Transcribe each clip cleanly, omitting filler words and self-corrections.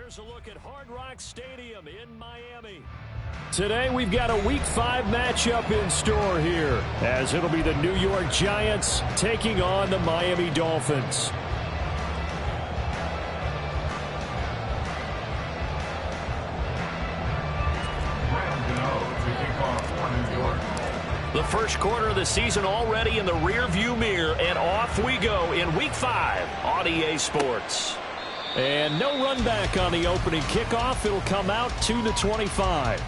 Here's a look at Hard Rock Stadium in Miami. Today we've got a Week 5 matchup in store here, as it'll be the New York Giants taking on the Miami Dolphins. The first quarter of the season already in the rearview mirror, and off we go in Week 5 on EA Sports. And no run back on the opening kickoff. It'll come out to the 25.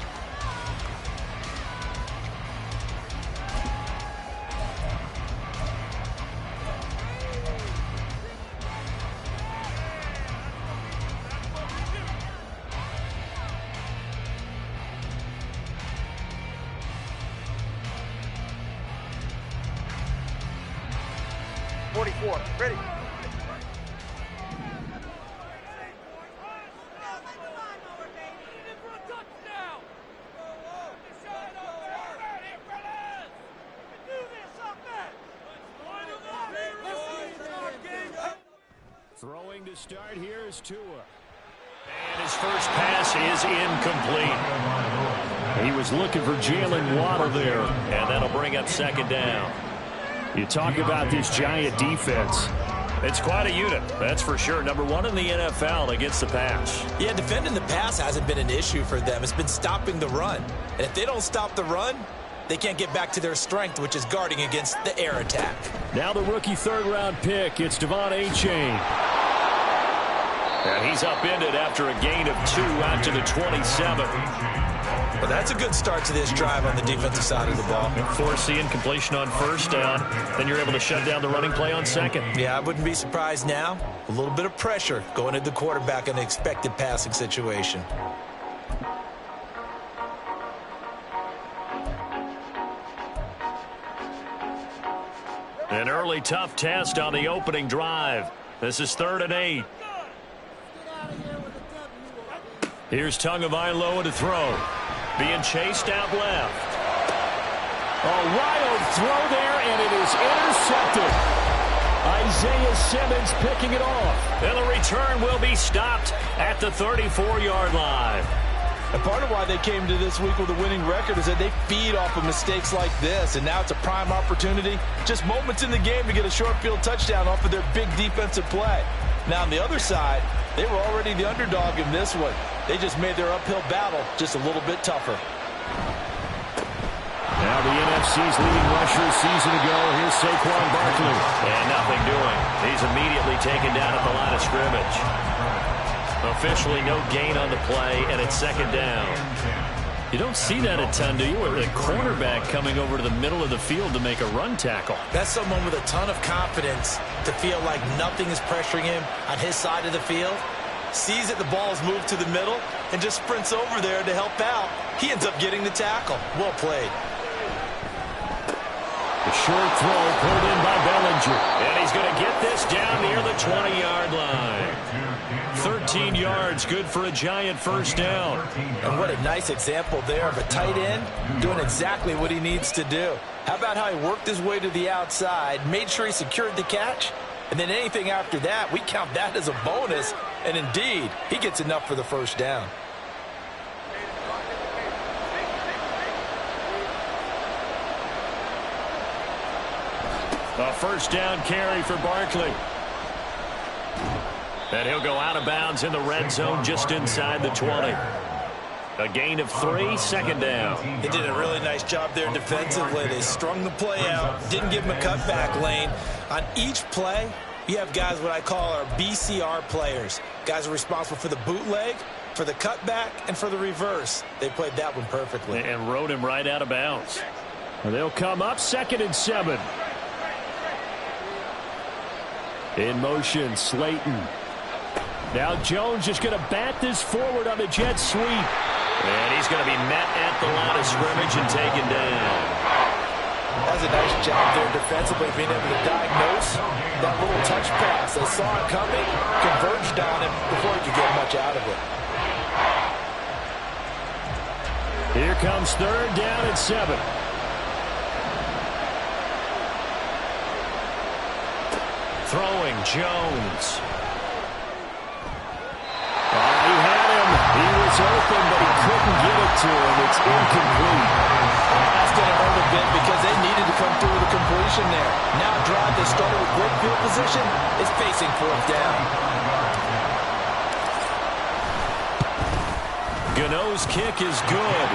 Ready. Throwing to start here is Tua. And his first pass is incomplete. He was looking for Jalen Waddle there, and that'll bring up second down. You talk about this Giant defense. It's quite a unit, that's for sure. Number 1 in the NFL against the pass. Yeah, defending the pass hasn't been an issue for them. It's been stopping the run. And if they don't stop the run, they can't get back to their strength, which is guarding against the air attack. Now the rookie third-round pick, it's Devon Achane. And he's upended after a gain of 2 out to the 27. Well, that's a good start to this drive on the defensive side of the ball. Forcing completion on first down. Then you're able to shut down the running play on second. Yeah, I wouldn't be surprised now. A little bit of pressure going at the quarterback in an expected passing situation. An early tough test on the opening drive. This is 3rd and 8. Here's Tagovailoa to throw. Being chased out left. A wild throw there, and it is intercepted. Isaiah Simmons picking it off. And the return will be stopped at the 34-yard line. And part of why they came to this week with a winning record is that they feed off of mistakes like this, and now it's a prime opportunity. Just moments in the game to get a short field touchdown off of their big defensive play. Now, on the other side, they were already the underdog in this one. They just made their uphill battle just a little bit tougher. Now the NFC's leading rusher a season ago. Here's Saquon Barkley. And nothing doing. He's immediately taken down at the line of scrimmage. Officially no gain on the play, and it's second down. You don't see that a ton, do you? With a cornerback coming over to the middle of the field to make a run tackle. That's someone with a ton of confidence to feel like nothing is pressuring him on his side of the field. Sees that the ball's moved to the middle and just sprints over there to help out. He ends up getting the tackle. Well played. The short throw pulled in by Bellinger. And he's going to get this down near the 20-yard line. 13 yards, good for a Giant first down. And what a nice example there of a tight end doing exactly what he needs to do. How about how he worked his way to the outside, made sure he secured the catch, and then anything after that, we count that as a bonus. And indeed, he gets enough for the first down. A first down carry for Barkley. And he'll go out of bounds in the red zone just inside the 20. A gain of 3, second down. They did a really nice job there defensively. They strung the play out, didn't give him a cutback lane. On each play, you have guys what I call our BCR players. Guys are responsible for the bootleg, for the cutback, and for the reverse. They played that one perfectly. And rode him right out of bounds. They'll come up 2nd and 7. In motion, Slayton. Now Jones just going to bat this forward on the jet sweep. And he's going to be met at the line of scrimmage and taken down. That's a nice job there defensively, being able to diagnose that little touch pass. They saw it coming, converged on him before he could get much out of it. Here comes 3rd down and 7. Throwing Jones. He had was open, but he couldn't get it to him. It's incomplete. That's going to hurt a bit because they needed to come through with a completion there. Now a drive that started with great field position is facing fourth down. Gano's kick is good.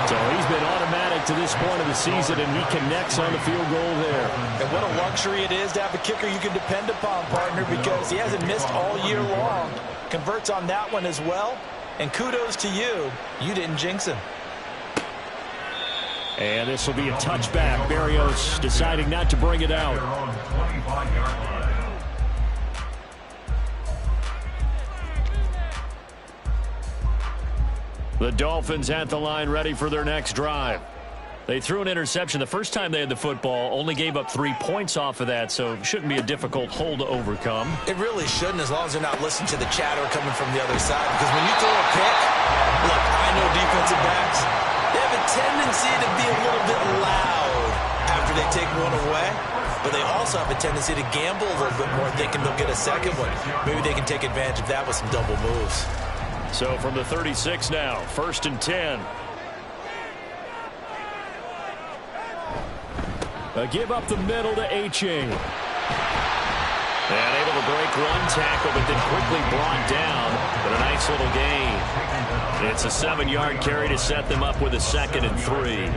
So he's been automatic to this point of the season, and he connects on the field goal there. And what a luxury it is to have a kicker you can depend upon, partner, because he hasn't missed all year long. Converts on that one as well. And kudos to you. You didn't jinx him. And this will be a touchback. Berrios deciding not to bring it out. The Dolphins at the line ready for their next drive. They threw an interception the first time they had the football, only gave up 3 points off of that, so it shouldn't be a difficult hole to overcome. It really shouldn't, as long as they're not listening to the chatter coming from the other side. Because when you throw a pick, look, I know defensive backs, they have a tendency to be a little bit loud after they take one away. But they also have a tendency to gamble a little bit more, thinking they'll get a second one. Maybe they can take advantage of that with some double moves. So from the 36 now, 1st and 10. A give up the middle to H.A. And able to break one tackle, but then quickly brought down. But a nice little gain. It's a 7-yard carry to set them up with a 2nd and 3.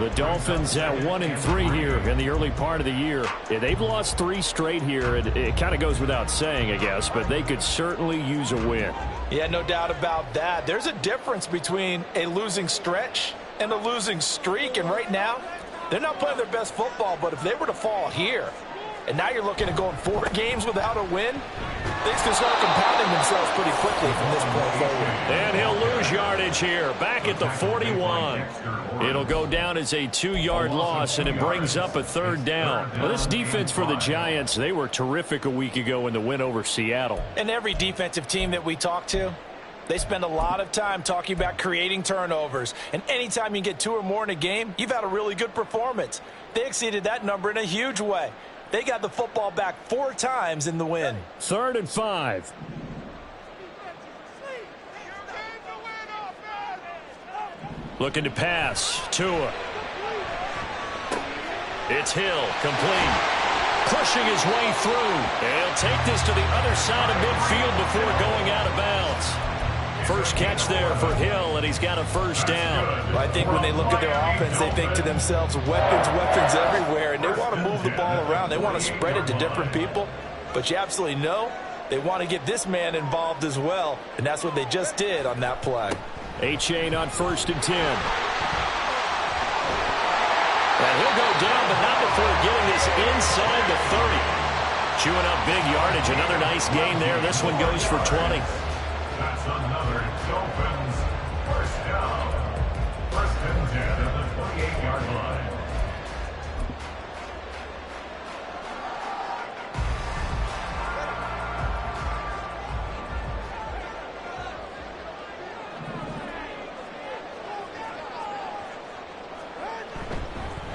The Dolphins at 1-3 here in the early part of the year. Yeah, they've lost 3 straight here. It kind of goes without saying, I guess, but they could certainly use a win. Yeah, no doubt about that. There's a difference between a losing stretch and a losing streak. And right now, they're not playing their best football, but if they were to fall here, and now you're looking at going 4 games without a win, things can start compounding themselves pretty quickly from this point forward. And he'll lose yardage here, back at the 41. It'll go down as a 2-yard loss, and it brings up a 3rd down. Well, this defense for the Giants, they were terrific a week ago in the win over Seattle. And every defensive team that we talk to, they spend a lot of time talking about creating turnovers. And anytime you get 2 or more in a game, you've had a really good performance. They exceeded that number in a huge way. They got the football back 4 times in the win. 3rd and 5. Looking to pass. Tua. It's Hill. Complete. Pushing his way through. And he'll take this to the other side of midfield before going out of bounds. First catch there for Hill, and he's got a 1st down. Well, I think when they look at their offense, they think to themselves, weapons everywhere, and they want to move the ball around. They want to spread it to different people, but you absolutely know they want to get this man involved as well, and that's what they just did on that play. A-Chain on 1st and 10. And he'll go down, but not before getting this inside the 30. Chewing up big yardage. Another nice gain there. This one goes for 20. That's another Dolphins 1st down. 1st and 10 at the 28-yard line.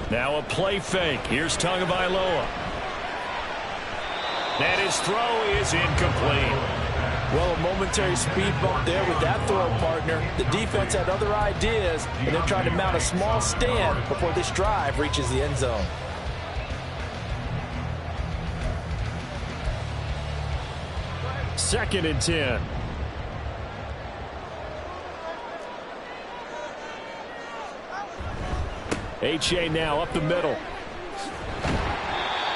Now a play fake. Here's Tagovailoa. And his throw is incomplete. Well, a momentary speed bump there with that throw, partner. The defense had other ideas, and they're trying to mount a small stand before this drive reaches the end zone. Second and 10. H.A. now up the middle.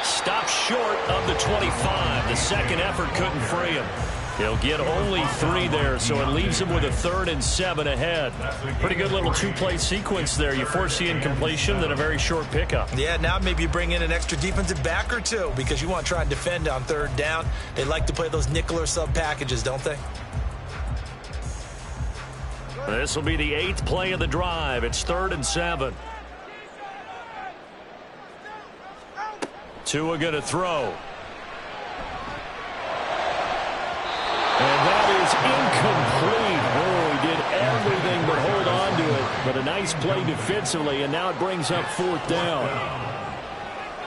Stopped short of the 25. The second effort couldn't free him. He'll get only 3 there, so it leaves him with a 3rd and 7 ahead. Pretty good little 2-play sequence there. You force the incompletion, then a very short pickup. Yeah, now maybe you bring in an extra defensive back or 2 because you want to try and defend on 3rd down. They like to play those nickel or sub packages, don't they? This will be the 8th play of the drive. It's 3rd and 7. Tua going to throw. And that is incomplete. Oh, he did everything but hold on to it. But a nice play defensively, and now it brings up 4th down.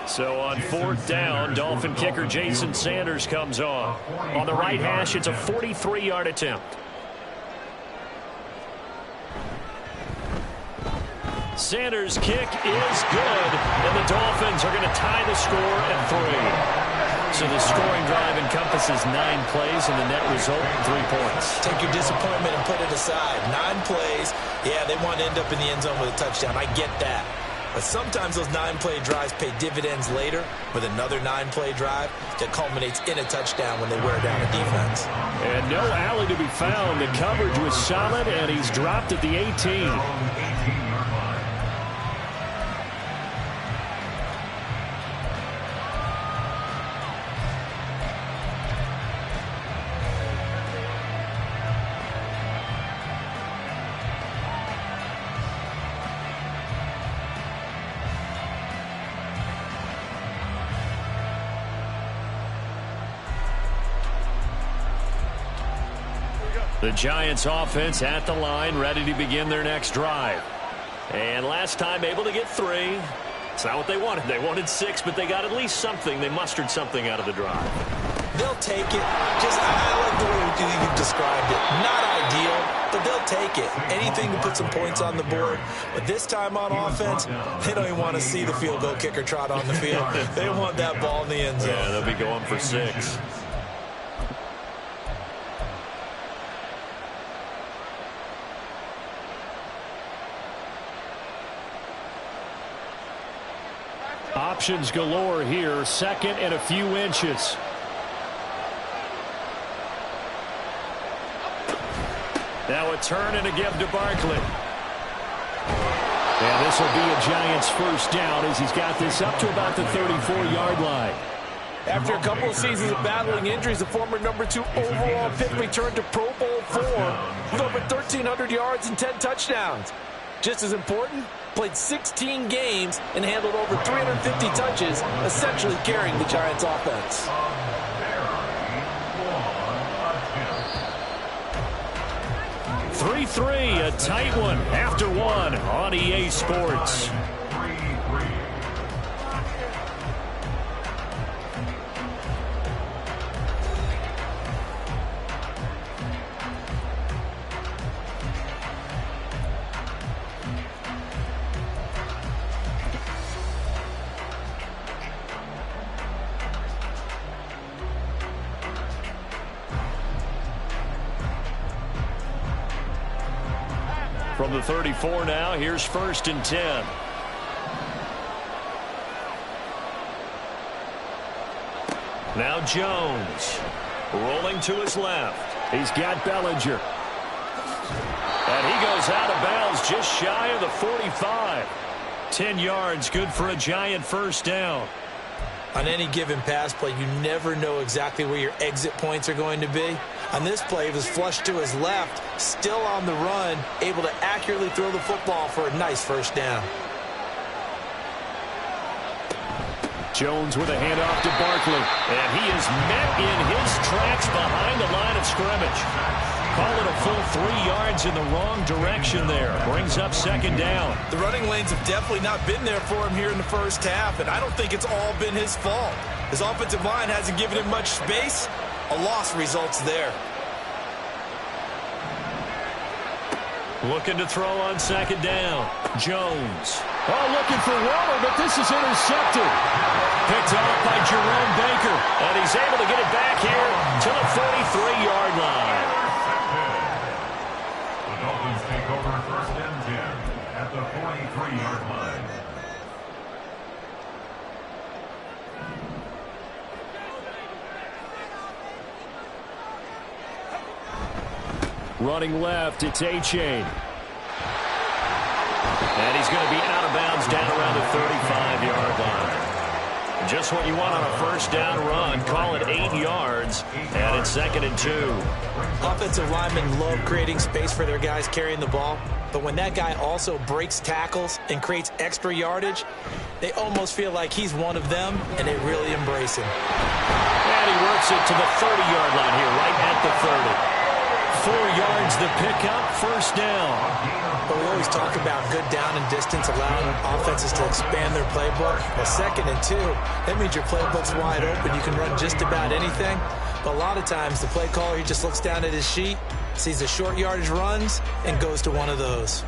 So on 4th down, Dolphin kicker Jason Sanders comes on. On the right hash, it's a 43-yard attempt. Sanders' kick is good, and the Dolphins are going to tie the score at 3. So the scoring drive encompasses 9 plays, and the net result, 3 points. Take your disappointment and put it aside. 9 plays. Yeah, they want to end up in the end zone with a touchdown. I get that. But sometimes those 9-play drives pay dividends later with another 9-play drive that culminates in a touchdown when they wear down a defense. And no alley to be found. The coverage was solid, and he's dropped at the 18. The Giants offense at the line, ready to begin their next drive. And last time able to get 3. It's not what they wanted. They wanted 6, but they got at least something. They mustered something out of the drive. They'll take it. I like the way you described it. Not ideal, but they'll take it. Anything to put some points on the board. But this time on offense, they don't even want to see the field goal kicker trot on the field. They want that ball in the end zone. Yeah, they'll be going for 6. Options galore here. Second and a few inches. Now a turn and a give to Barkley. And this will be a Giants first down as he's got this up to about the 34-yard line. After a couple of seasons of battling injuries, the former number 2 overall pick returned to Pro Bowl form with over 1,300 yards and 10 touchdowns. Just as important, played 16 games and handled over 350 touches, essentially carrying the Giants offense. 3-3, a tight one after 1 on EA Sports. From the 34 now, here's 1st and 10. Now Jones, rolling to his left. He's got Bellinger. And he goes out of bounds just shy of the 45. 10 yards, good for a Giant first down. On any given pass play, you never know exactly where your exit points are going to be. On this play, it was flushed to his left, still on the run, able to accurately throw the football for a nice first down. Jones with a handoff to Barkley. And he is met in his tracks behind the line of scrimmage. Call it a full 3 yards in the wrong direction there. Brings up 2nd down. The running lanes have definitely not been there for him here in the first half, and I don't think it's all been his fault. His offensive line hasn't given him much space. A loss results there. Looking to throw on 2nd down. Jones. Oh, looking for Waller, but this is intercepted. Picked off by Jerome Baker. And he's able to get it back here to the 43-yard line. The Dolphins take over 1st and 10 at the 43-yard line. Running left, it's A-Chain. And he's going to be out of bounds down around the 35-yard line. Just what you want on a first down run. Call it 8 yards, and it's 2nd and 2. Offensive linemen love creating space for their guys carrying the ball, but when that guy also breaks tackles and creates extra yardage, they almost feel like he's one of them, and they really embrace him. And he works it to the 30-yard line here, right at the 30. 4 yards the pickup, first down. But we always talk about good down and distance, allowing offenses to expand their playbook. Well, 2nd and 2, that means your playbook's wide open. You can run just about anything. But a lot of times, the play caller, he just looks down at his sheet, sees the short yardage runs, and goes to one of those.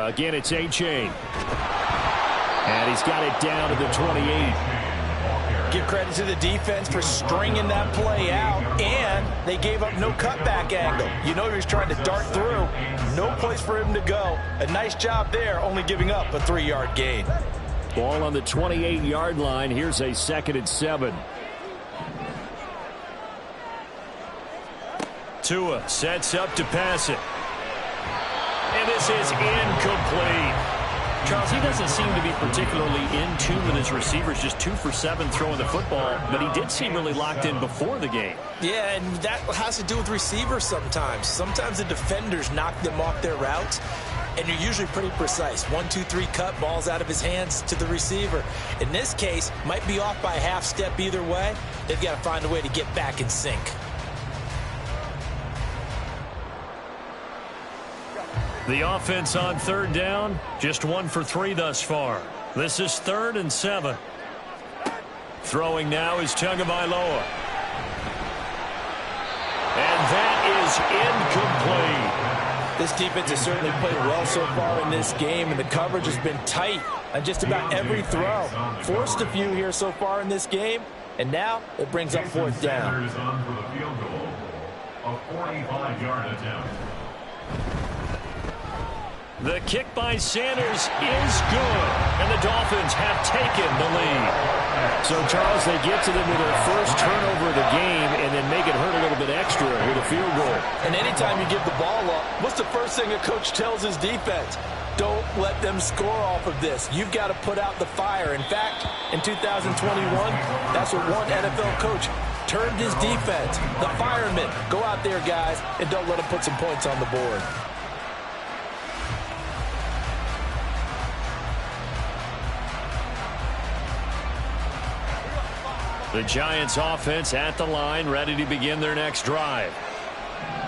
Again, it's A-Chain. And he's got it down to the 28. Give credit to the defense for stringing that play out, and they gave up no cutback angle. You know he was trying to dart through. No place for him to go. A nice job there, only giving up a 3-yard gain. Ball on the 28-yard line. Here's a 2nd and 7. Tua sets up to pass it. And this is incomplete. Charles, he doesn't seem to be particularly in tune with his receivers, just 2 for 7 throwing the football, but he did seem really locked in before the game. Yeah, and that has to do with receivers sometimes. Sometimes the defenders knock them off their routes, and you're usually pretty precise. 1, 2, 3 cut, balls out of his hands to the receiver. In this case, might be off by a half step either way. They've got to find a way to get back in sync. The offense on 3rd down, just 1 for 3 thus far. This is 3rd and 7. Throwing now is Tagovailoa. And that is incomplete. This defense has certainly played well so far in this game, and the coverage has been tight on just about every throw. Forced a few here so far in this game, and now it brings up 4th down. On for the field goal, a 45-yard attempt. The kick by Sanders is good, and the Dolphins have taken the lead. So, Charles, they get to them with their first turnover of the game and then make it hurt a little bit extra with a field goal. And anytime you give the ball up, what's the first thing a coach tells his defense? Don't let them score off of this. You've got to put out the fire. In fact, in 2021, that's what one NFL coach termed his defense. The firemen. Go out there, guys, and don't let them put some points on the board. The Giants offense at the line, ready to begin their next drive.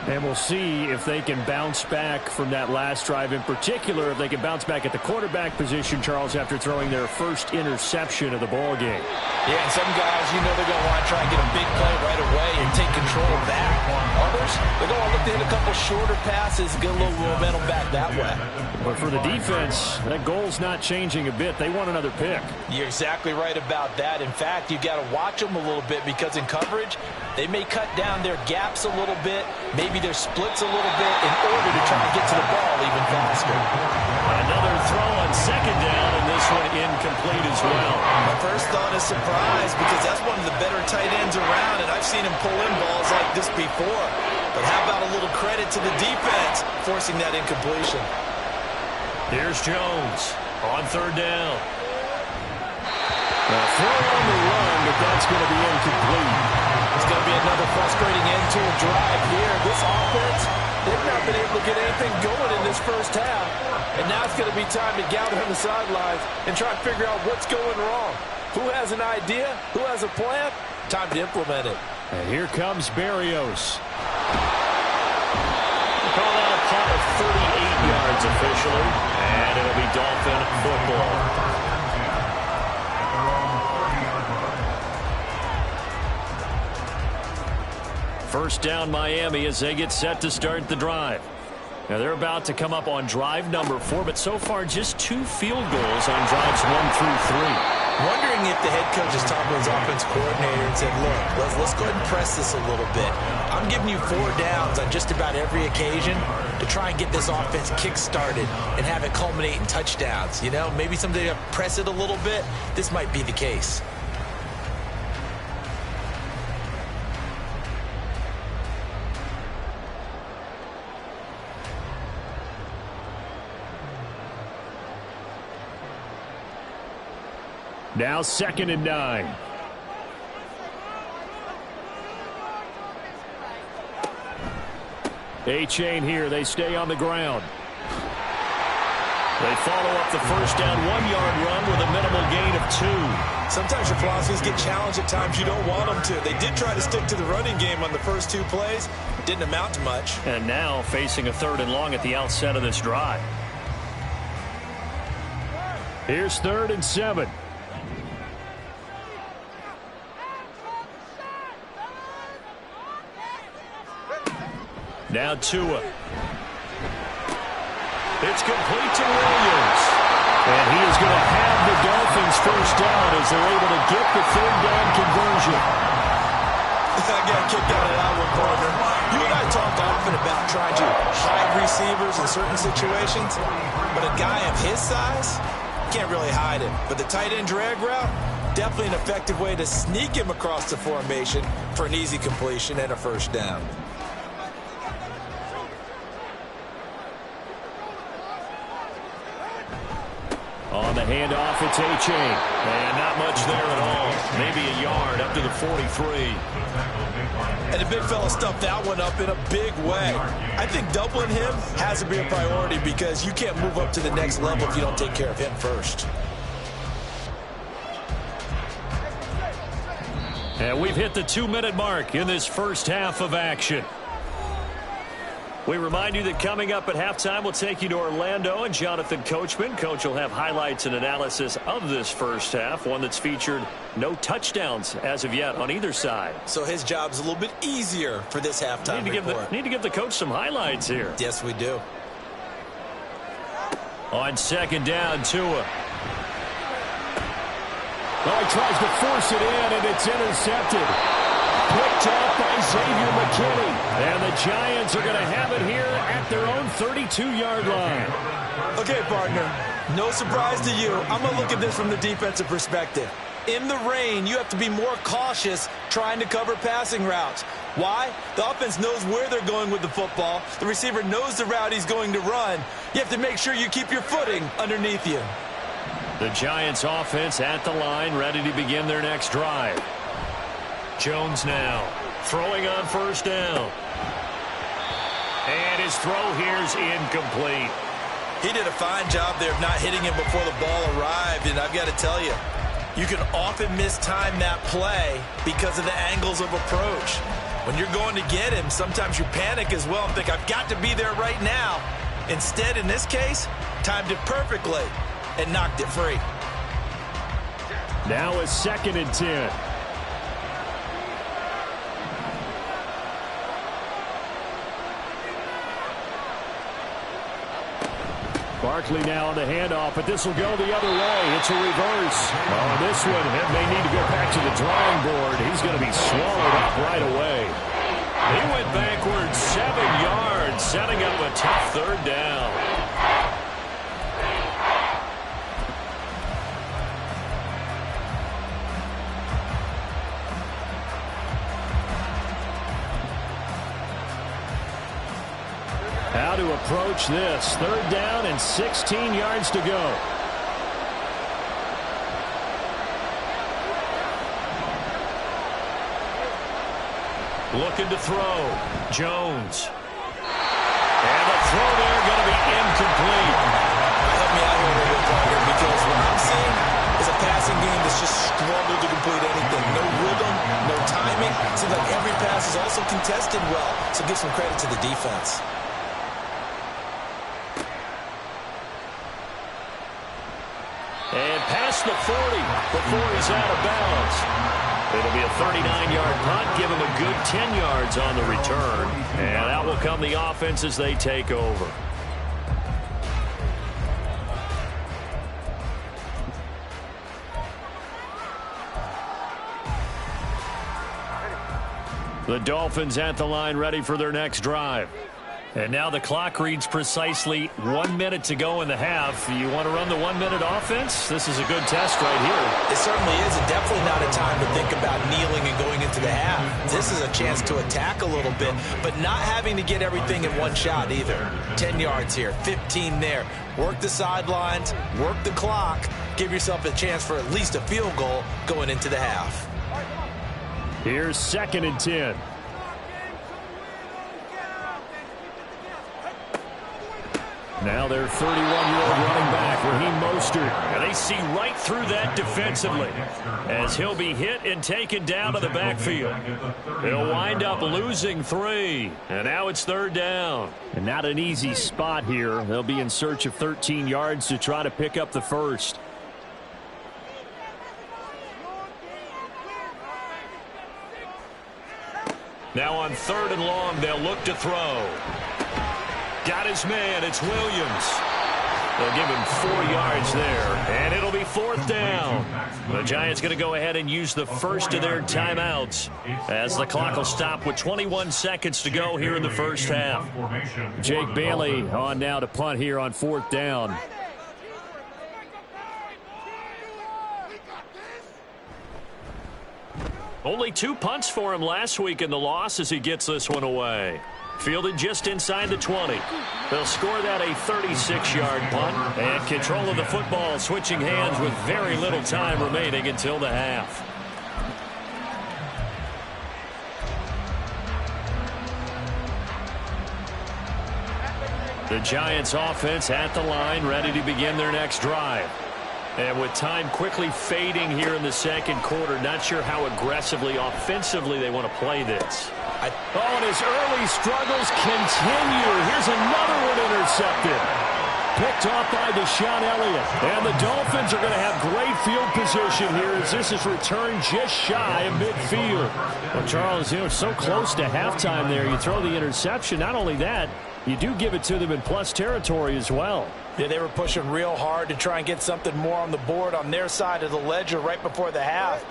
And we'll see if they can bounce back from that last drive. In particular, if they can bounce back at the quarterback position, Charles, after throwing their first interception of the ball game. Yeah, and some guys, you know they're going to want to try and get a big play right away and take control of that. Others, they're going to look to hit a couple shorter passes and get a little momentum back that way. But for the defense, that goal's not changing a bit. They want another pick. You're exactly right about that. In fact, you've got to watch them a little bit because in coverage, they may cut down their gaps a little bit, maybe their splits a little bit in order to try to get to the ball even faster. Another throw on 2nd down, and this one incomplete as well. My first thought is surprise because that's one of the better tight ends around, and I've seen him pull in balls like this before. But how about a little credit to the defense forcing that incompletion? Here's Jones on 3rd down. A throw on the run, but that's going to be incomplete. It's going to be another frustrating end to a drive here. This offense, they've not been able to get anything going in this first half. And now it's going to be time to gather on the sidelines and try and figure out what's going wrong. Who has an idea? Who has a plan? Time to implement it. And here comes Berrios. Call that a punt of 38 yards officially. And it'll be Dolphin football. First down Miami as they get set to start the drive. Now they're about to come up on drive number 4, but so far just 2 field goals on drives 1 through 3. Wondering if the head coach is talking to his offensive coordinator and said, look, let's go ahead and press this a little bit. I'm giving you 4 downs on just about every occasion to try and get this offense kick-started and have it culminate in touchdowns. You know, maybe someday to press it a little bit. This might be the case. Now 2nd and 9. A-Chain here. They stay on the ground. They follow up the first down 1-yard run with a minimal gain of 2. Sometimes your philosophies get challenged at times you don't want them to. They did try to stick to the running game on the first 2 plays. Didn't amount to much. And now facing a 3rd and long at the outset of this drive. Here's 3rd and 7. Now Tua. It's complete to Williams. And he is going to have the Dolphins first down as they're able to get the third down conversion. I got kicked out of that one, partner. You and I talk often about trying to hide receivers in certain situations, but a guy of his size can't really hide him. But the tight end drag route, definitely an effective way to sneak him across the formation for an easy completion and a first down. On the handoff, it's A-Chain. And not much there at all. Maybe a yard up to the 43. And the big fella stuffed that one up in a big way. I think doubling him has to be a priority because you can't move up to the next level if you don't take care of him first. And we've hit the 2-minute mark in this first half of action. We remind you that coming up at halftime, we'll take you to Orlando and Jonathan Coachman. Coach will have highlights and analysis of this first half, one that's featured no touchdowns as of yet on either side. So his job's a little bit easier for this halftime report. Need to give the coach some highlights here. Yes, we do. On second down, Tua. Well, he tries to force it in, and it's intercepted. Picked up by Xavier McKinney. And the Giants are going to have it here at their own 32-yard line. Okay, partner, no surprise to you. I'm going to look at this from the defensive perspective. In the rain, you have to be more cautious trying to cover passing routes. Why? The offense knows where they're going with the football. The receiver knows the route he's going to run. You have to make sure you keep your footing underneath you. The Giants offense at the line, ready to begin their next drive. Jones now throwing on first down. And his throw here is incomplete. He did a fine job there of not hitting him before the ball arrived, and I've got to tell you, you can often mistime that play because of the angles of approach. When you're going to get him, sometimes you panic as well and think, I've got to be there right now. Instead, in this case, timed it perfectly and knocked it free. Now a 2nd and 10. Barkley now on the handoff, but this will go the other way. It's a reverse. On this one, it may need to go back to the drawing board. He's going to be swallowed up right away. He went backwards 7 yards, setting up a tough third down. How to approach this. 3rd down and 16 yards to go. Looking to throw. Jones. And the throw there going to be incomplete. Help me out here a little bit, partner, because what I'm seeing is a passing game that's just struggled to complete anything. No rhythm, no timing. Seems like every pass is also contested well, so give some credit to the defense. And past the 40 before he's out of bounds. It'll be a 39-yard punt, give him a good 10 yards on the return. And out will come the offense as they take over. The Dolphins at the line ready for their next drive. And now the clock reads precisely 1 minute to go in the half. You want to run the 1 minute offense? This is a good test right here. It certainly is. And definitely not a time to think about kneeling and going into the half. This is a chance to attack a little bit, but not having to get everything in one shot either. 10 yards here, 15 there. Work the sidelines, work the clock. Give yourself a chance for at least a field goal going into the half. Here's 2nd and 10. Now their 31-year-old running back, Raheem Mostert. And they see right through that defensively as he'll be hit and taken down to the backfield. He'll wind up losing 3. And now it's 3rd down. And not an easy spot here. They'll be in search of 13 yards to try to pick up the first. Now on 3rd and long, they'll look to throw. Got his man. It's Williams. They'll give him 4 yards there, and it'll be 4th down. The Giants going to go ahead and use the first of their timeouts as the clock will stop with 21 seconds to go here in the first half. Jake Bailey on now to punt here on 4th down. Only 2 punts for him last week in the loss as he gets this one away. Fielded just inside the 20. They'll score that a 36-yard punt. And control of the football switching hands with very little time remaining until the half. The Giants offense at the line, ready to begin their next drive. And with time quickly fading here in the second quarter, not sure how aggressively, offensively they want to play this. And his early struggles continue. Here's another one intercepted. Picked off by Deshaun Elliott. And the Dolphins are going to have great field position here as this is returned just shy of midfield. Well, Charles, so close to halftime there. You throw the interception. Not only that, you do give it to them in plus territory as well. Yeah, they were pushing real hard to try and get something more on the board on their side of the ledger right before the half.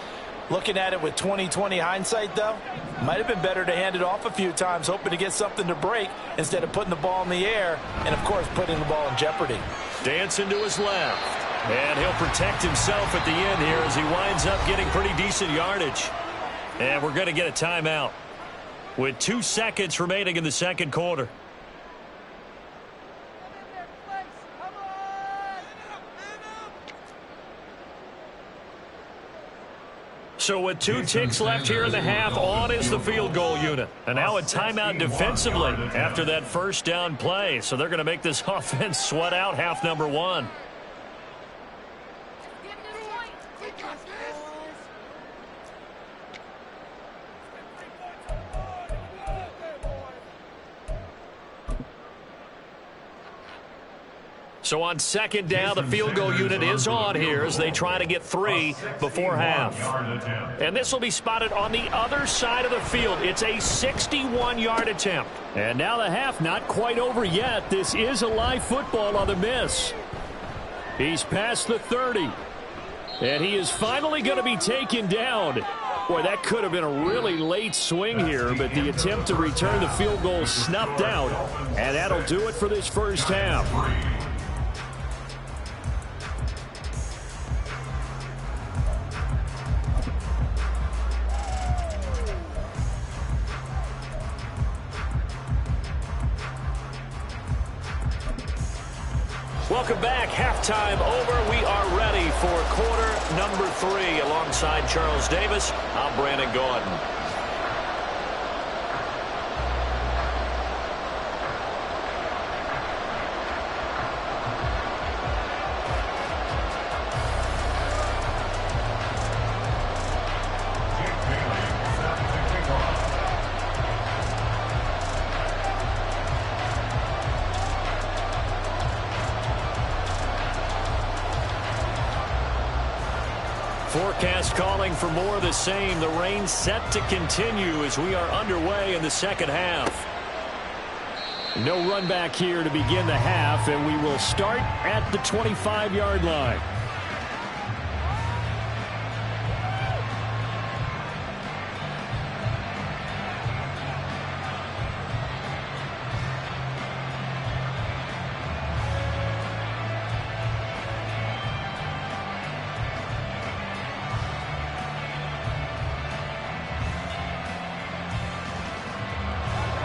Looking at it with 20/20 hindsight, though, might have been better to hand it off a few times, hoping to get something to break instead of putting the ball in the air and, of course, putting the ball in jeopardy. Dancing to his left. And he'll protect himself at the end here as he winds up getting pretty decent yardage. And we're going to get a timeout with 2 seconds remaining in the second quarter. So with 2 ticks left here in the half, on is the field goal unit. And now a timeout defensively after that first down play. So they're going to make this offense sweat out half number 1. So on second down, the field goal unit is on here as they try to get 3 before half. And this will be spotted on the other side of the field. It's a 61-yard attempt. And now the half not quite over yet. This is a live football on the miss. He's past the 30. And he is finally going to be taken down. Boy, that could have been a really late swing here, but the attempt to return the field goal snuffed out. And that'll do it for this first half. Welcome back. Halftime over. We are ready for quarter number 3. Alongside Charles Davis, I'm Brandon Gordon. Forecast calling for more of the same. The rain set to continue as we are underway in the second half. No run back here to begin the half, and we will start at the 25-yard line.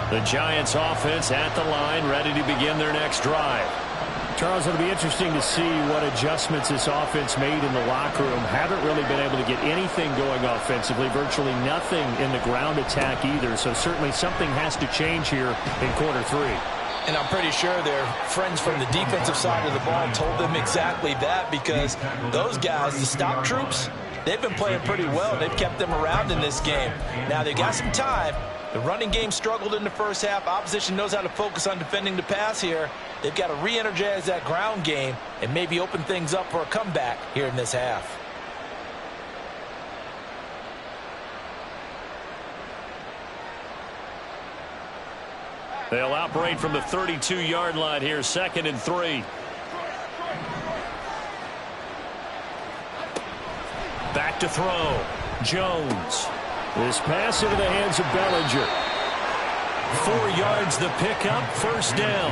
The Giants offense at the line, ready to begin their next drive. Charles, it'll be interesting to see what adjustments this offense made in the locker room. Haven't really been able to get anything going offensively, virtually nothing in the ground attack either. So certainly something has to change here in quarter 3. And I'm pretty sure their friends from the defensive side of the ball told them exactly that, because those guys, the stop troops, they've been playing pretty well. They've kept them around in this game. Now they've got some time. The running game struggled in the first half. Opposition knows how to focus on defending the pass here. They've got to re-energize that ground game and maybe open things up for a comeback here in this half. They'll operate from the 32-yard line here, 2nd and 3. to throw. Jones. This pass into the hands of Bellinger. 4 yards the pickup, first down.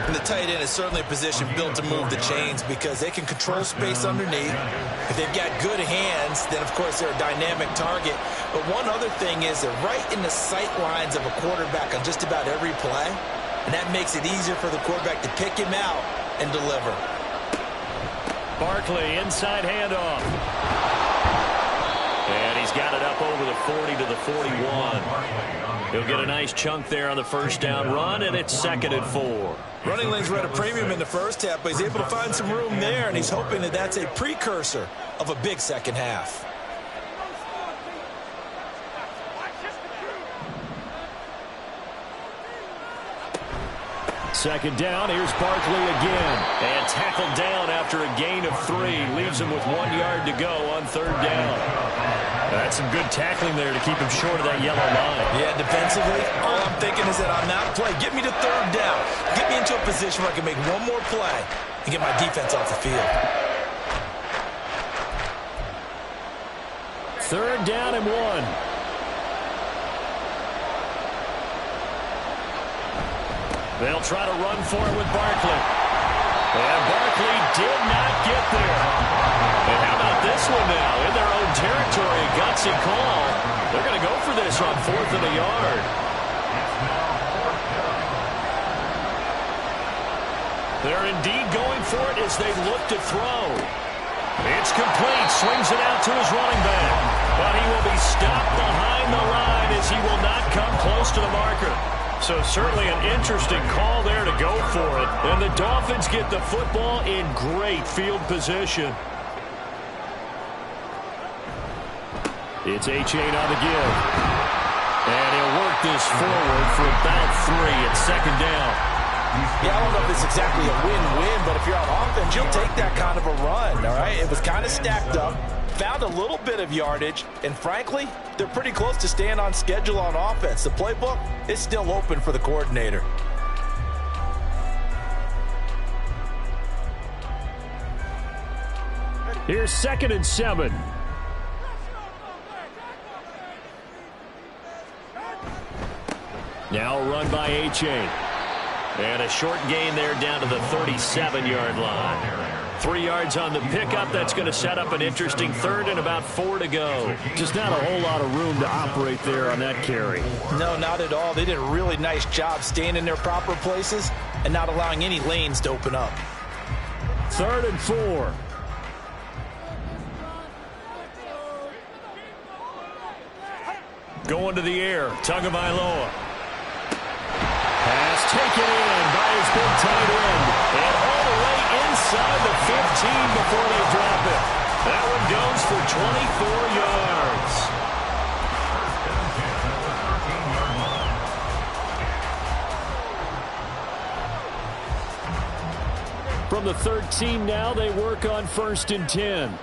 And the tight end is certainly a position built to move the chains because they can control space underneath. If they've got good hands, then of course they're a dynamic target. But one other thing is they're right in the sight lines of a quarterback on just about every play. And that makes it easier for the quarterback to pick him out and deliver. Barkley, inside handoff. And he's got it up over the 40 to the 41. He'll get a nice chunk there on the first down run, and it's 2nd and 4. Running lanes were at a premium in the first half, but he's able to find some room there, and he's hoping that that's a precursor of a big second half. Second down, here's Barkley again. And tackled down after a gain of 3. Leaves him with 1 yard to go on 3rd down. That's some good tackling there to keep him short of that yellow line. Yeah, defensively, all I'm thinking is that on that play, get me to 3rd down. Get me into a position where I can make one more play and get my defense off the field. 3rd down and 1. They'll try to run for it with Barkley. And Barkley did not get there. And how about this one now? In their own territory, a gutsy call. They're going to go for this on 4th and a yard. They're indeed going for it as they look to throw. It's complete. Swings it out to his running back. But he will be stopped behind the line as he will not come close to the marker. So certainly an interesting call there to go for it. And the Dolphins get the football in great field position. It's Achane on the give. And he'll work this forward for about 3 at 2nd down. Yeah, I don't know if it's exactly a win-win, but if you're on offense, you'll take that kind of a run, all right? It was kind of stacked up, found a little bit of yardage, and frankly, they're pretty close to staying on schedule on offense. The playbook is still open for the coordinator. Here's 2nd and 7. Now run by Achane. And a short gain there down to the 37-yard line. 3 yards on the pickup. That's going to set up an interesting 3rd and about 4 to go. Just not a whole lot of room to operate there on that carry. No, not at all. They did a really nice job staying in their proper places and not allowing any lanes to open up. 3rd and 4. Going to the air. Tagovailoa. Pass taken in by his big tight end. And all the way inside the 15 before they drop it. That one goes for 24 yards. From the 13 now, they work on 1st and 10.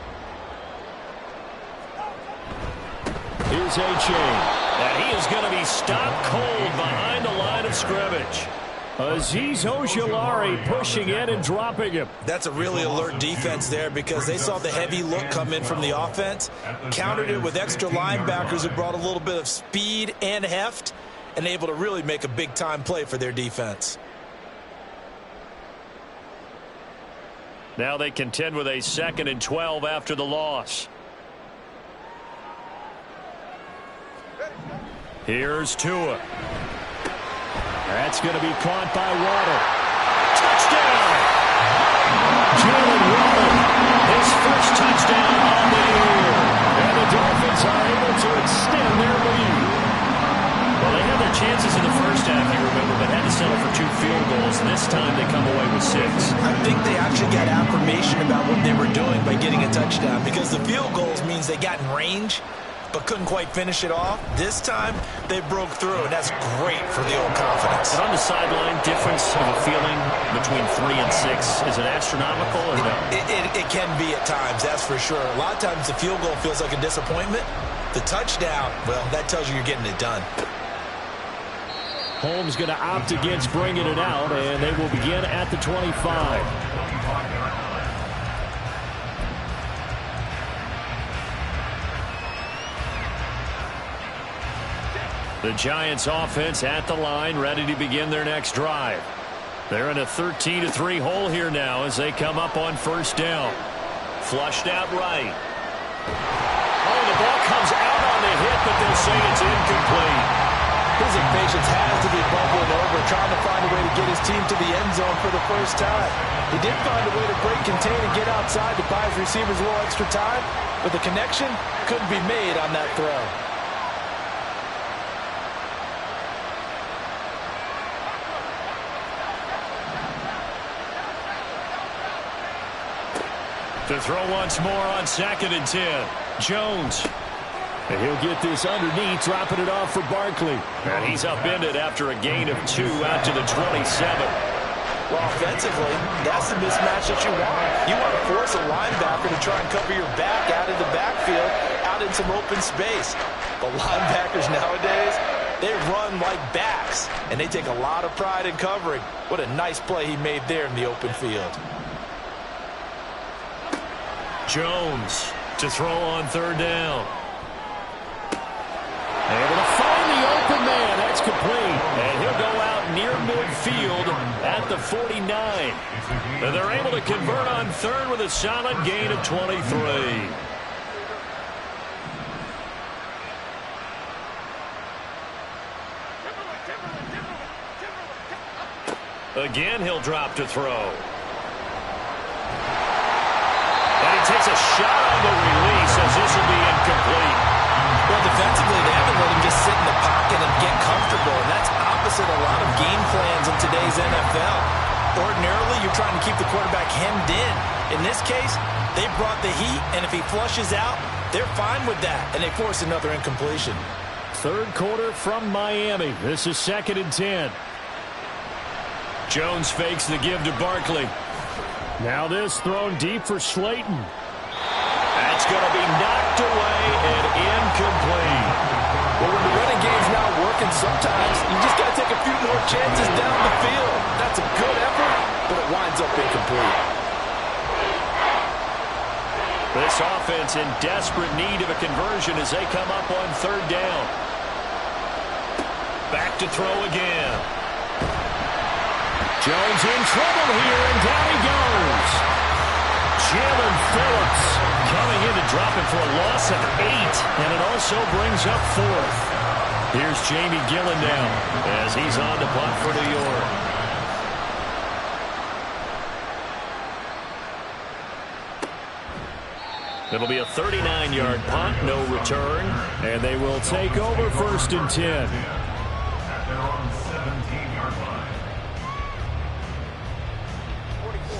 Here's Achane. And he is going to be stopped cold behind the line of scrimmage. Azeez Ojulari pushing in and dropping him. That's a really alert defense there because they saw the heavy look come in from the offense, countered it with extra linebackers who brought a little bit of speed and heft, and able to really make a big-time play for their defense. Now they contend with a 2nd and 12 after the loss. Here's Tua. That's going to be caught by Waddle. Touchdown! Jalen Waddle, his first touchdown on the year. And the Dolphins are able to extend their lead. Well, they had their chances in the first half, you remember, but had to settle for 2 field goals. This time they come away with 6. I think they actually got affirmation about what they were doing by getting a touchdown because the field goals means they got in range but couldn't quite finish it off. This time, they broke through, and that's great for the old confidence. But on the sideline, difference of a feeling between 3 and 6, is it astronomical or no? It can be at times, that's for sure. A lot of times the field goal feels like a disappointment. The touchdown, well, that tells you you're getting it done. Holmes going to opt against bringing it out, and they will begin at the 25. The Giants offense at the line, ready to begin their next drive. They're in a 13-3 hole here now as they come up on first down. Flushed out right. Oh, the ball comes out on the hit, but they'll say it's incomplete. His impatience has to be bubbling over, trying to find a way to get his team to the end zone for the first time. He did find a way to break, contain, and get outside to buy his receivers a little extra time, but the connection couldn't be made on that throw. To throw once more on 2nd and 10. Jones. And he'll get this underneath, dropping it off for Barkley. And he's upended after a gain of 2 out to the 27. Well, offensively, that's the mismatch that you want. You want to force a linebacker to try and cover your back out in the backfield, out in some open space. But linebackers nowadays, they run like backs, and they take a lot of pride in covering. What a nice play he made there in the open field. Jones to throw on 3rd down. Able to find the open man. That's complete. And he'll go out near midfield at the 49. And they're able to convert on 3rd with a solid gain of 23. Again, he'll drop to throw. And he takes a shot on the release as this will be incomplete. Well, defensively, they haven't let him just sit in the pocket and get comfortable, and that's opposite a lot of game plans in today's NFL. Ordinarily, you're trying to keep the quarterback hemmed in. In this case, they brought the heat, and if he flushes out, they're fine with that, and they force another incompletion. 3rd quarter from Miami. This is 2nd and 10. Jones fakes the give to Barkley. Now this thrown deep for Slayton. That's going to be knocked away and incomplete. Well, when the running game's not working, sometimes you just got to take a few more chances down the field. That's a good effort, but it winds up incomplete. This offense in desperate need of a conversion as they come up on 3rd down. Back to throw again. Jones in trouble here, and down he goes. Jalen Phillips coming in to drop it for a loss of 8, and it also brings up 4th. Here's Jamie Gillen now as he's on to punt for New York. It'll be a 39-yard punt, no return, and they will take over 1st and 10. At their own 17-yard line.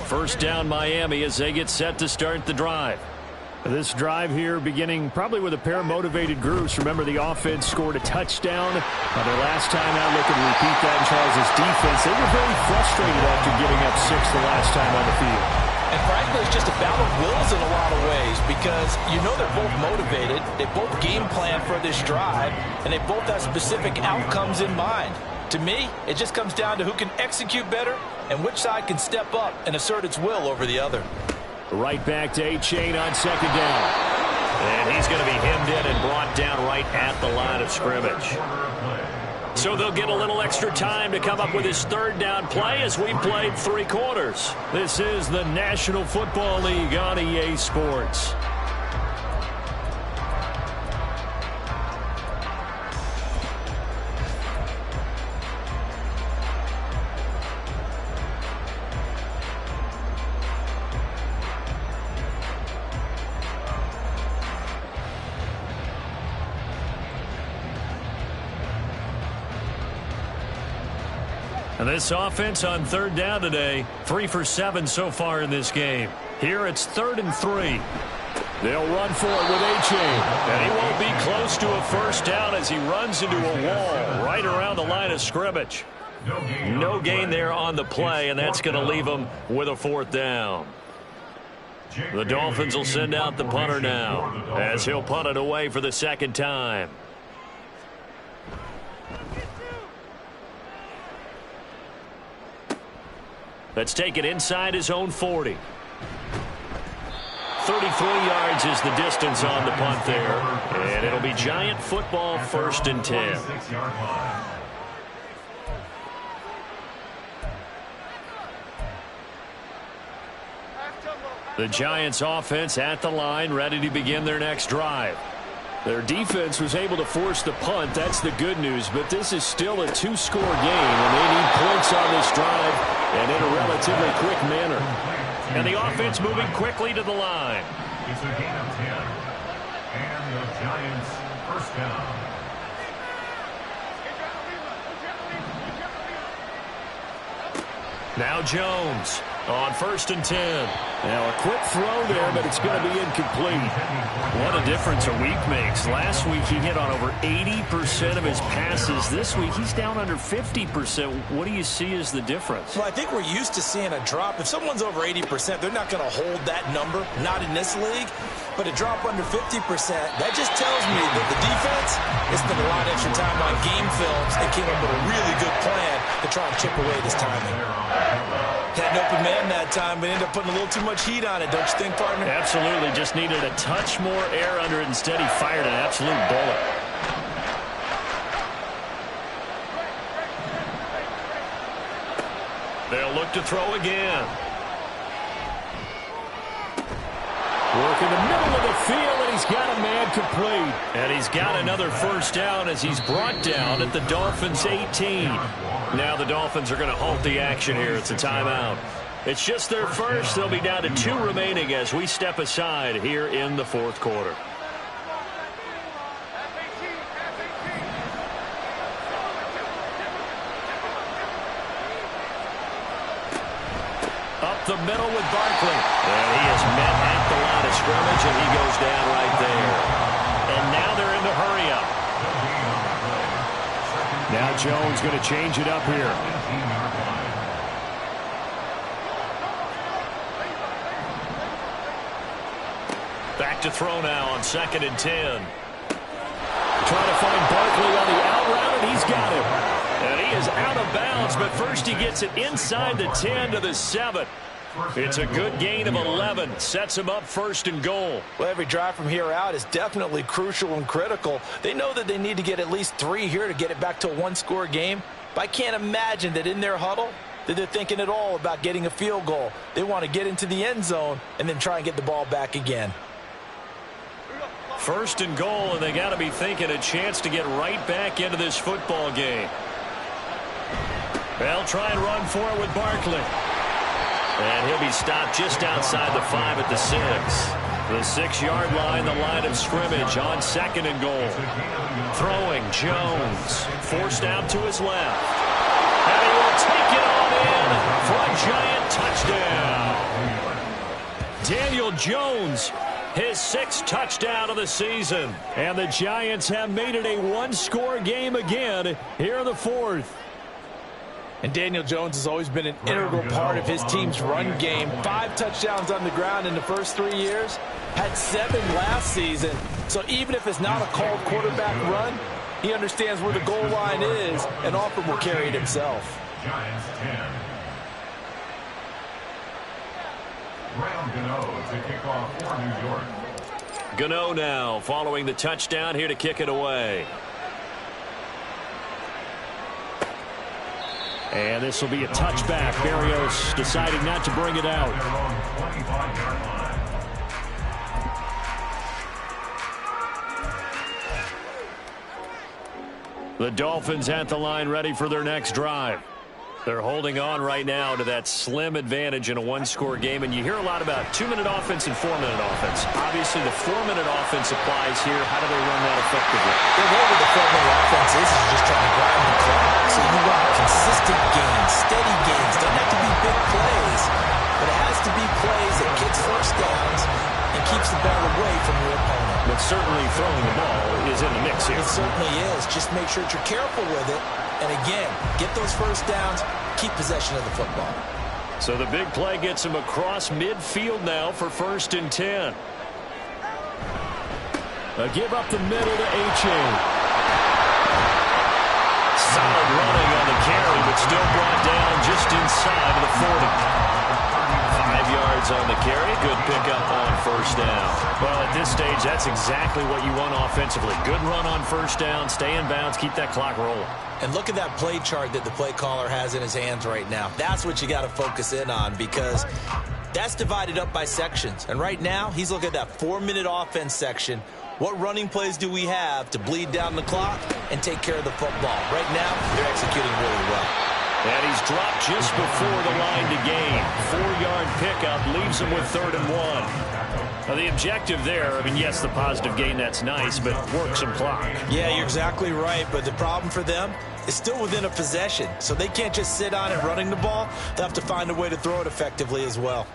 1st down Miami as they get set to start the drive. This drive here beginning probably with a pair of motivated groups. Remember, the offense scored a touchdown. Their last time out, looking to repeat that in Charles' defense. They were very frustrated after giving up 6 the last time on the field. And frankly, it's just a battle of wills in a lot of ways because you know they're both motivated, they both game plan for this drive, and they both have specific outcomes in mind. To me, it just comes down to who can execute better and which side can step up and assert its will over the other. Right back to A-Chain on 2nd down. And he's going to be hemmed in and brought down right at the line of scrimmage. So they'll get a little extra time to come up with his 3rd down play as we played 3 quarters. This is the National Football League on EA Sports. And this offense on 3rd down today, 3 for 7 so far in this game. Here it's 3rd and 3. They'll run for it with A-Chain. And he won't be close to a 1st down as he runs into a wall right around the line of scrimmage. No gain there on the play, and that's going to leave him with a 4th down. The Dolphins will send out the punter now as he'll punt it away for the 2nd time. Let's take it inside his own 40. 33 yards is the distance on the punt there. And it'll be Giant football, 1st and 10. The Giants offense at the line, ready to begin their next drive. Their defense was able to force the punt. That's the good news. But this is still a 2-score game, and they need points on this drive and in a relatively quick manner. And the offense moving quickly to the line. It's a gain of 10. And the Giants first down. Now Jones on 1st and 10. Now a quick throw there, but it's going to be incomplete. What a difference a week makes. Last week he hit on over 80% of his passes. This week he's down under 50%. What do you see as the difference? Well, I think we're used to seeing a drop. If someone's over 80%, they're not going to hold that number, not in this league. But a drop under 50%, that just tells me that the defense has spent a lot of extra time on game films and came up with a really good plan to try and chip away this timing. Had an open man that time, but ended up putting a little too much heat on it, don't you think, partner? Absolutely. Just needed a touch more air under it. Instead, he fired an absolute bullet. They'll look to throw again. Work in the middle of the field, and he's got a man complete. And he's got another 1st down as he's brought down at the Dolphins' 18. Now the Dolphins are going to halt the action here. It's a timeout. It's just their first. They'll be down to 2 remaining as we step aside here in the 4th quarter. Up the middle with Barkley. And he is met at the line of scrimmage, and he goes down right there. And now they're in the hurry-up. Now Jones going to change it up here. Back to throw now on 2nd and 10. Trying to find Barkley on the out route, and he's got him. And he is out of bounds, but first he gets it inside the 10 to the 7. It's a good gain of 11. Sets him up 1st and goal. Well, every drive from here out is definitely crucial and critical. They know that they need to get at least 3 here to get it back to a 1-score game. But I can't imagine that in their huddle that they're thinking at all about getting a field goal. They want to get into the end zone and then try and get the ball back again. 1st and goal, and they got to be thinking a chance to get right back into this football game. They'll try and run for it with Barkley. And he'll be stopped just outside the 5 at the 6. The 6-yard line, the line of scrimmage on 2nd and goal. Throwing, Jones. Forced out to his left. And he will take it on in for a Giant touchdown. Daniel Jones, his 6th touchdown of the season. And the Giants have made it a 1-score game again here in the 4th. And Daniel Jones has always been an integral part of his team's run game. 5 touchdowns on the ground in the first 3 years. Had 7 last season. So even if it's not a called quarterback run, he understands where the goal line is and often will carry it himself. Giants 10. Graham Gano to kick off for New York. Gano now following the touchdown here to kick it away. And this will be a touchback. Berrios deciding not to bring it out. The Dolphins at the line ready for their next drive. They're holding on right now to that slim advantage in a 1-score game. And you hear a lot about 2-minute offense and 4-minute offense. Obviously, the 4-minute offense applies here. How do they run that effectively? The way with the 4-minute offense is just trying to grind the clock. So you want consistent gains, steady gains. Doesn't have to be big plays, but it has to be plays that gets 1st downs and keeps the ball away from your opponent. But certainly throwing the ball is in the mix here. It certainly is. Just make sure that you're careful with it. And again, get those 1st downs, keep possession of the football. So the big play gets him across midfield now for 1st and 10. A give up the middle to H.A. Solid running on the carry, but still brought down just inside of the 40. 5 yards on the carry. Good pickup on first down. Well, at this stage, that's exactly what you want offensively. Good run on first down, stay in bounds, keep that clock rolling. And look at that play chart that the play caller has in his hands right now. That's what you got to focus in on, because that's divided up by sections. And right now, he's looking at that 4-minute offense section. What running plays do we have to bleed down the clock and take care of the football? Right now, they're executing really well. And he's dropped just before the line to gain. 4-yard pickup leaves him with 3rd and 1. Now, the objective there, I mean, yes, the positive gain, that's nice, but work some clock. Yeah, you're exactly right, but the problem for them is still within a possession, so they can't just sit on it running the ball. They'll have to find a way to throw it effectively as well.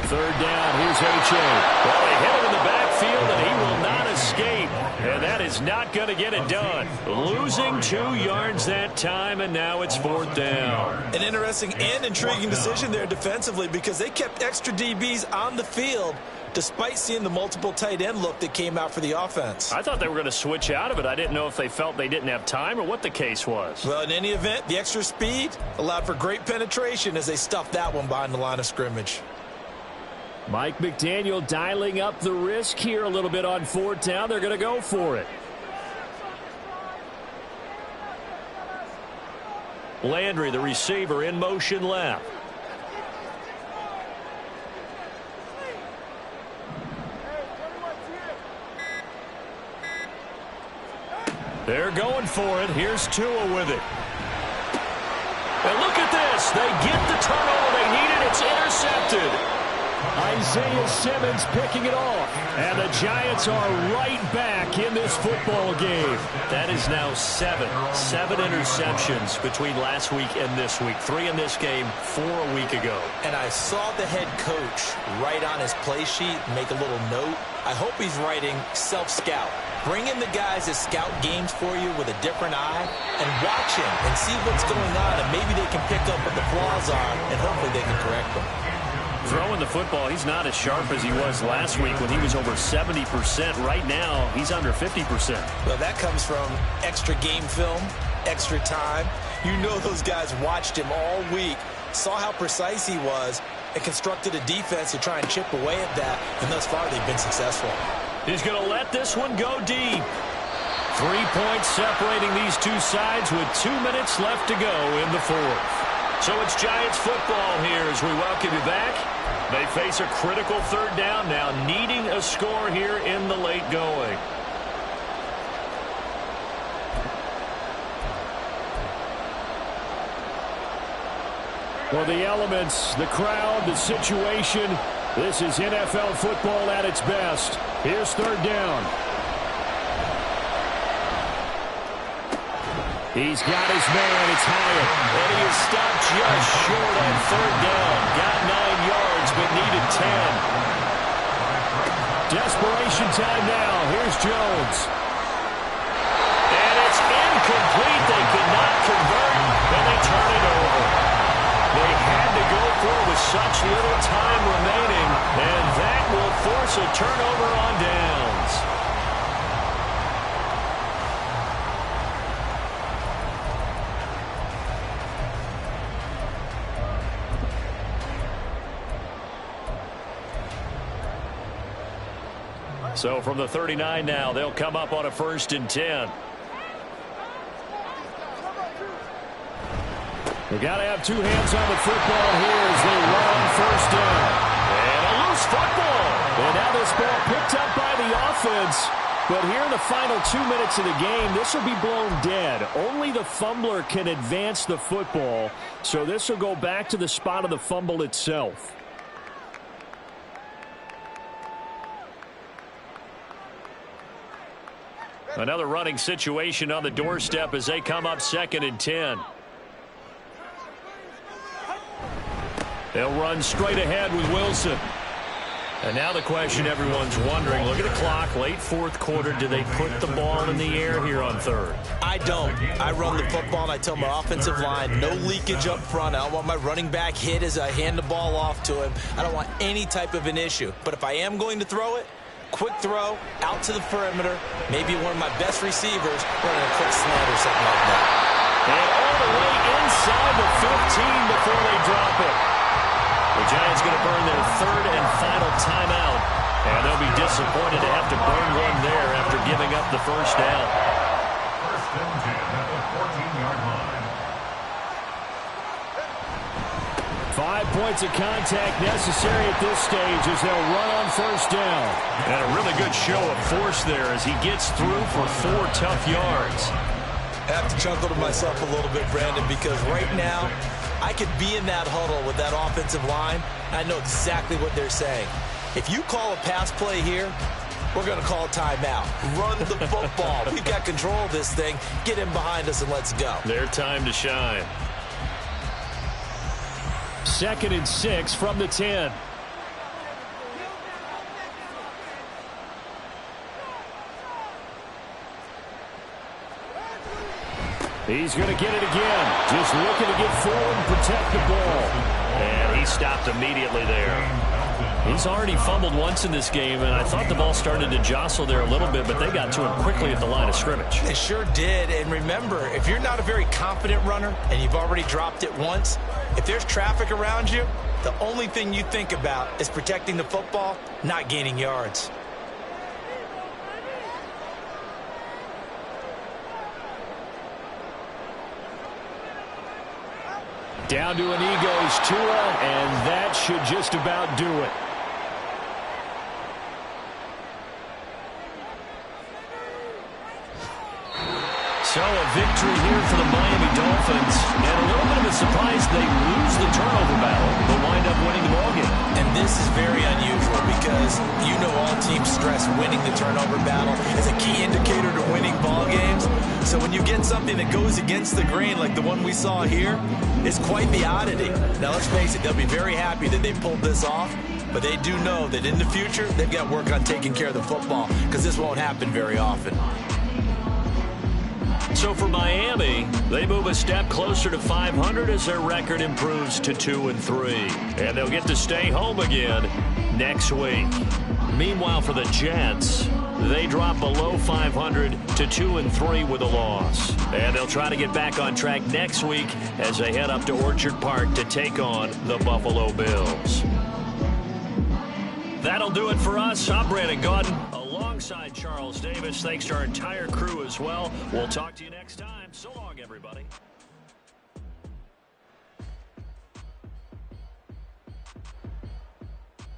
Third down, here's H.A. Well, they hit him in the backfield, and he will not escape. And that is not going to get it done. Losing 2 yards that time, and now it's 4th down. An interesting and intriguing decision there defensively, because they kept extra DBs on the field despite seeing the multiple tight end look that came out for the offense. I thought they were going to switch out of it. I didn't know if they felt they didn't have time or what the case was. Well, in any event, the extra speed allowed for great penetration as they stuffed that one behind the line of scrimmage. Mike McDaniel dialing up the risk here a little bit on 4th down. They're going to go for it. Landry, the receiver, in motion left. They're going for it. Here's Tua with it. And look at this. They get the turnover they needed. It's intercepted. Isaiah Simmons picking it off. And the Giants are right back in this football game. That is now 7 interceptions between last week and this week. 3 in this game, 4 a week ago. And I saw the head coach write on his play sheet, make a little note. I hope he's writing self-scout. Bring in the guys that scout games for you with a different eye and watch him and see what's going on, and maybe they can pick up what the flaws are, and hopefully they can correct them. Throwing the football, he's not as sharp as he was last week when he was over 70%. Right now, he's under 50%. Well, that comes from extra game film, extra time. You know those guys watched him all week, saw how precise he was, and constructed a defense to try and chip away at that, and thus far they've been successful. He's going to let this one go deep. 3 points separating these two sides with 2 minutes left to go in the 4th. So it's Giants football here as we welcome you back. They face a critical 3rd down now, needing a score here in the late going. Well, the elements, the crowd, the situation, this is NFL football at its best. Here's 3rd down. He's got his man. It's Hyatt. And he is stopped just short on 3rd down. Got 9 yards, but needed 10. Desperation time now. Here's Jones. And it's incomplete. They could not convert, and they turn it over. They had to go for it with such little time remaining, and that will force a turnover on downs. So from the 39 now, they'll come up on a 1st and 10. They got to have 2 hands on the football here as they run 1st down. And a loose football. And now this ball picked up by the offense. But here in the final 2 minutes of the game, this will be blown dead. Only the fumbler can advance the football. So this will go back to the spot of the fumble itself. Another running situation on the doorstep as they come up 2nd and 10. They'll run straight ahead with Wilson. And now the question everyone's wondering, look at the clock, late fourth quarter, do they put the ball in the air here on third? I don't. I run the football, and I tell my offensive line, no leakage up front. I don't want my running back hit as I hand the ball off to him. I don't want any type of an issue. But if I am going to throw it, quick throw, out to the perimeter, maybe one of my best receivers running a quick slant or something like that. And all the way inside the 15 before they drop it. The Giants going to burn their third and final timeout, and they'll be disappointed to have to burn one there after giving up the first down. First and 10 at the 14-yard line. 5 points of contact necessary at this stage as they'll run on first down. And a really good show of force there as he gets through for 4 tough yards. I have to chuckle to myself a little bit, Brandon, because right now I could be in that huddle with that offensive line, and I know exactly what they're saying. If you call a pass play here, we're going to call a timeout. Run the football. We've got control of this thing. Get in behind us and let's go. Their time to shine. 2nd and 6 from the 10. He's going to get it again. Just looking to get forward and protect the ball. And he stopped immediately there. He's already fumbled once in this game, and I thought the ball started to jostle there a little bit, but they got to him quickly at the line of scrimmage. They sure did. And remember, if you're not a very confident runner and you've already dropped it once, if there's traffic around you, the only thing you think about is protecting the football, not gaining yards. Down to an goes Tua, and that should just about do it. So a victory here for the Miami Dolphins, and a little bit of a surprise they lose the turnover battle, but wind up winning the ballgame. And this is very unusual because you know all teams stress winning the turnover battle as a key indicator to winning ball games. So when you get something that goes against the grain like the one we saw here, it's quite the oddity. Now let's face it, they'll be very happy that they pulled this off, but they do know that in the future they've got work on taking care of the football because this won't happen very often. So for Miami, they move a step closer to 500 as their record improves to 2-3. And they'll get to stay home again next week. Meanwhile, for the Jets, they drop below 500 to 2-3 with a loss. And they'll try to get back on track next week as they head up to Orchard Park to take on the Buffalo Bills. That'll do it for us. I'm Brandon Gaudin. Alongside Charles Davis, thanks to our entire crew as well. We'll talk to you next time. So long, everybody.